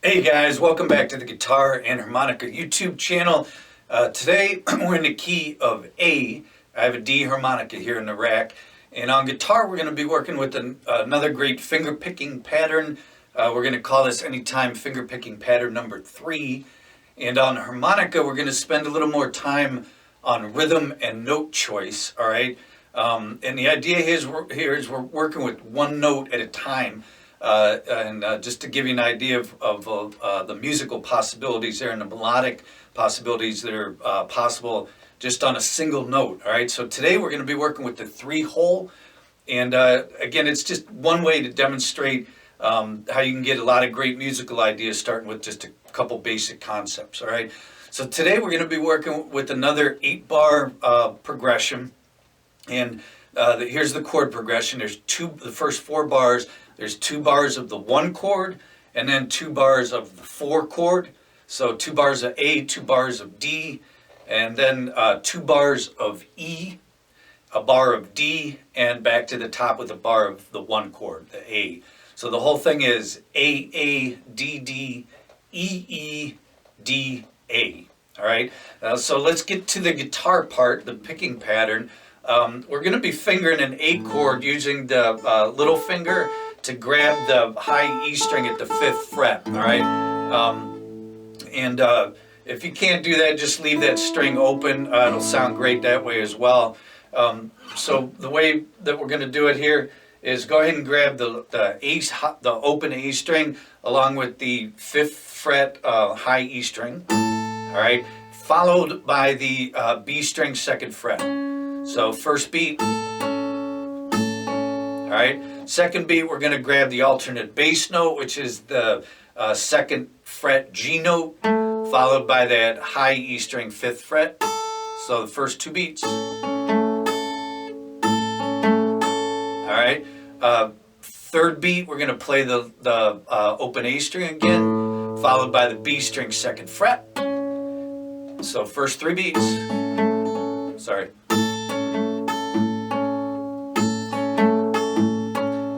Hey guys, welcome back to the Guitar and Harmonica YouTube channel. Today we're in the key of A. I have a D harmonica here in the rack. And on guitar we're going to be working with another great finger picking pattern. We're going to call this Anytime Finger Picking Pattern number 3. And on harmonica we're going to spend a little more time on rhythm and note choice. Alright, and the idea is we're working with one note at a time. Just to give you an idea of the musical possibilities there and the melodic possibilities that are possible just on a single note. All right, so today we're going to be working with the 3-hole, and again, it's just one way to demonstrate how you can get a lot of great musical ideas starting with just a couple basic concepts. All right, so today we're going to be working with another 8-bar progression, and here's the chord progression. There's the first 4 bars. There's 2 bars of the 1 chord and then 2 bars of the 4 chord. So 2 bars of A, 2 bars of D, and then 2 bars of E, a bar of D, and back to the top with a bar of the 1 chord, the A. So the whole thing is A, A, D, D, E, E, D, A. All right, so let's get to the guitar part, the picking pattern. We're going to be fingering an A chord using the little finger to grab the high E string at the 5th fret, all right? If you can't do that, just leave that string open. It'll sound great that way as well. So the way that we're going to do it here is go ahead and grab the open A string along with the 5th fret high E string, all right? Followed by the B string 2nd fret. So first beat, all right? 2nd beat, we're going to grab the alternate bass note, which is the 2nd fret G note, followed by that high E string 5th fret. So the first 2 beats. All right. 3rd beat, we're going to play the open A string again, followed by the B string 2nd fret. So first 3 beats. Sorry.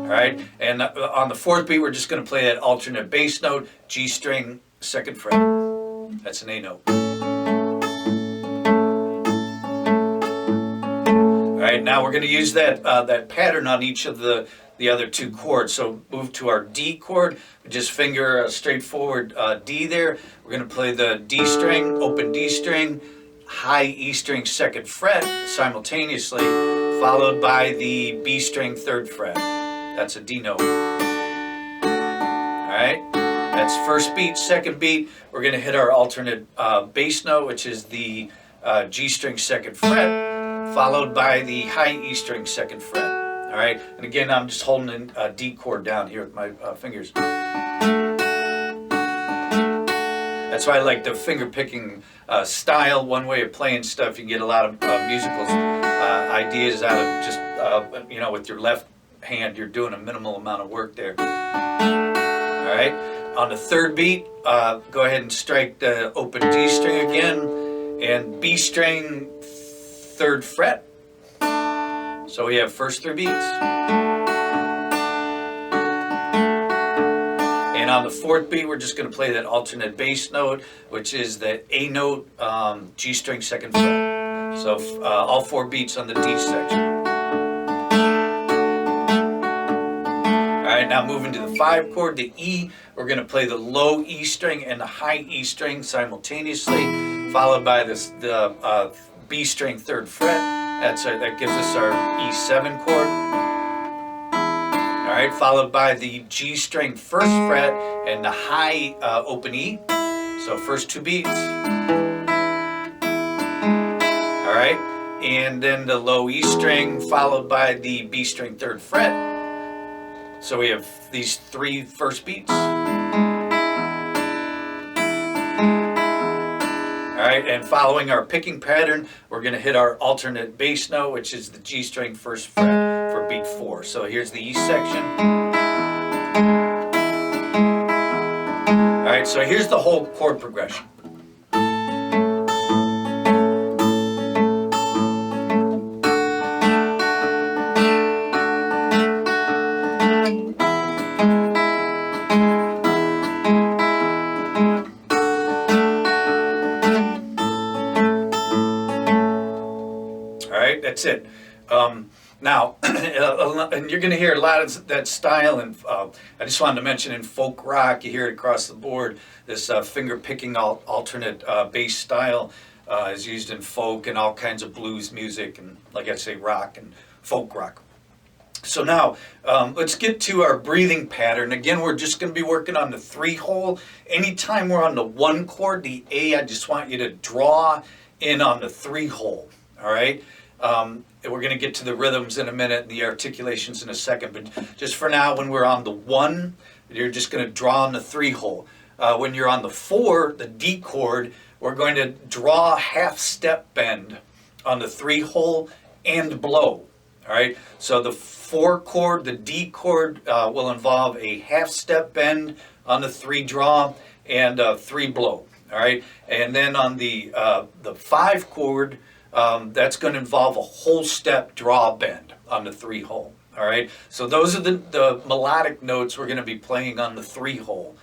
All right, and on the 4th beat, we're just going to play that alternate bass note, G string 2nd fret. That's an A note. All right, now we're going to use that pattern on each of the other 2 chords. So move to our D chord. Just finger a straightforward D there. We're going to play the D string, open D string, high E string 2nd fret simultaneously, followed by the B string 3rd fret. That's a D note. All right, that's first beat. 2nd beat, we're going to hit our alternate bass note, which is the G string 2nd fret, followed by the high E string 2nd fret. All right, and again, I'm just holding a D chord down here with my fingers. That's why I like the finger picking style. One way of playing stuff, you get a lot of musical ideas out of just with your left hand. You're doing a minimal amount of work there. All right, on the 3rd beat, go ahead and strike the open D string again and B string 3rd fret. So we have first 3 beats. And on the 4th beat, we're just going to play that alternate bass note, which is the A note, G string 2nd fret. So all 4 beats on the D section. All right, now moving to the 5 chord, the E, we're going to play the low E string and the high E string simultaneously, followed by the B string 3rd fret. That gives us our E7 chord. All right, followed by the G string 1st fret and the high open E. So first 2 beats. All right, and then the low E string followed by the B string 3rd fret. So we have these 3 first beats. All right, and following our picking pattern, we're going to hit our alternate bass note, which is the G string 1st fret for beat 4. So here's the E section. All right, so here's the whole chord progression. that's it. Now, and you're going to hear a lot of that style, and I just wanted to mention in folk rock, you hear it across the board, this finger-picking alternate bass style is used in folk and all kinds of blues music, and like I say, rock and folk rock. So now, let's get to our breathing pattern. Again, we're just going to be working on the 3-hole. Anytime we're on the 1 chord, the A, I just want you to draw in on the 3-hole, all right? We're going to get to the rhythms in a minute and the articulations in a second, but just for now, when we're on the 1, you're just going to draw on the 3-hole. When you're on the 4, the D chord, we're going to draw a half-step bend on the 3-hole and blow. All right, so the 4 chord, the D chord, will involve a half-step bend on the 3 draw and 3 blow. All right, and then on the 5 chord, that's going to involve a whole step draw bend on the 3-hole. All right, so those are the melodic notes we're going to be playing on the 3-hole.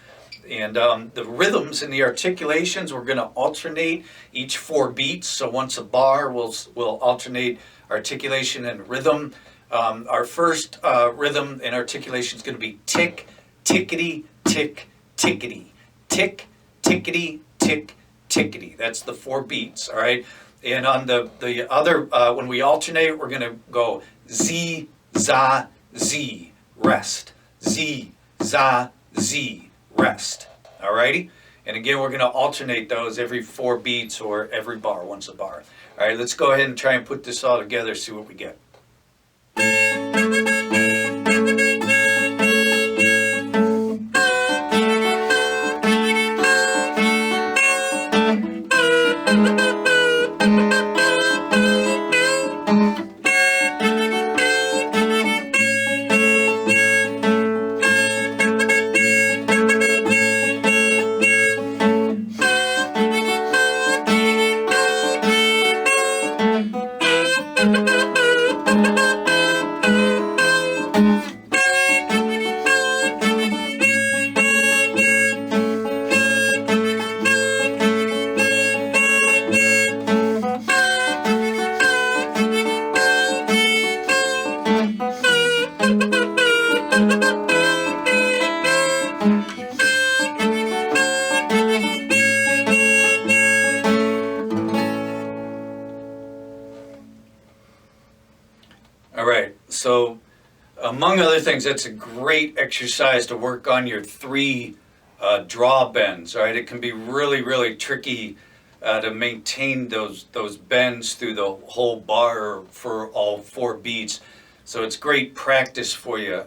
And the rhythms and the articulations, we're going to alternate each 4 beats. So once a bar, we'll alternate articulation and rhythm. Our first rhythm and articulation is going to be tick, tickety, tick, tickety, tick, tickety, tick, tickety. That's the 4 beats, all right? And on the other, when we alternate, we're going to go Z, za, Z, rest. Z, za, Z, rest. All righty? And again, we're going to alternate those every 4 beats or every bar, once a bar. All right, let's go ahead and try and put this all together, see what we get. All right, so among other things, that's a great exercise to work on your 3 draw bends. All right, it can be really, really tricky to maintain those bends through the whole bar for all 4 beats. So it's great practice for you.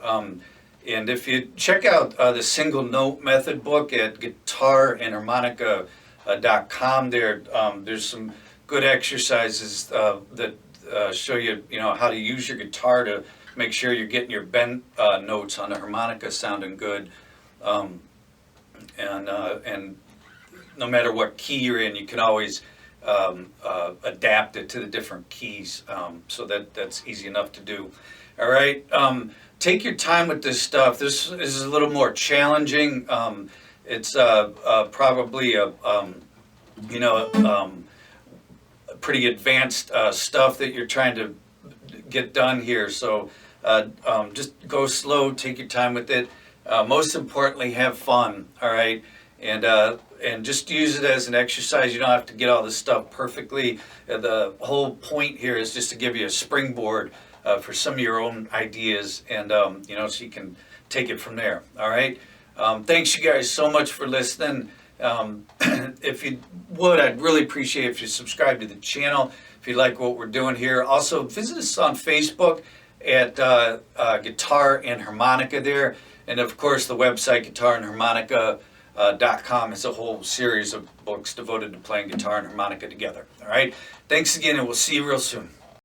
And if you check out the single note method book at guitarandharmonica.com, there's some good exercises that show you, how to use your guitar to make sure you're getting your bend notes on the harmonica sounding good. And no matter what key you're in, you can always adapt it to the different keys. So that's easy enough to do. All right. Take your time with this stuff. This is a little more challenging. It's probably pretty advanced stuff that you're trying to get done here. So just go slow, take your time with it. Most importantly, have fun. All right, and just use it as an exercise. You don't have to get all this stuff perfectly. The whole point here is just to give you a springboard for some of your own ideas, and so you can take it from there. All right. Thanks you guys so much for listening. If you would, I'd really appreciate if you subscribe to the channel if you like what we're doing here. Also, visit us on Facebook at Guitar and Harmonica there, and of course the website guitarandharmonica.com is a whole series of books devoted to playing guitar and harmonica together. All right. Thanks again, and we'll see you real soon.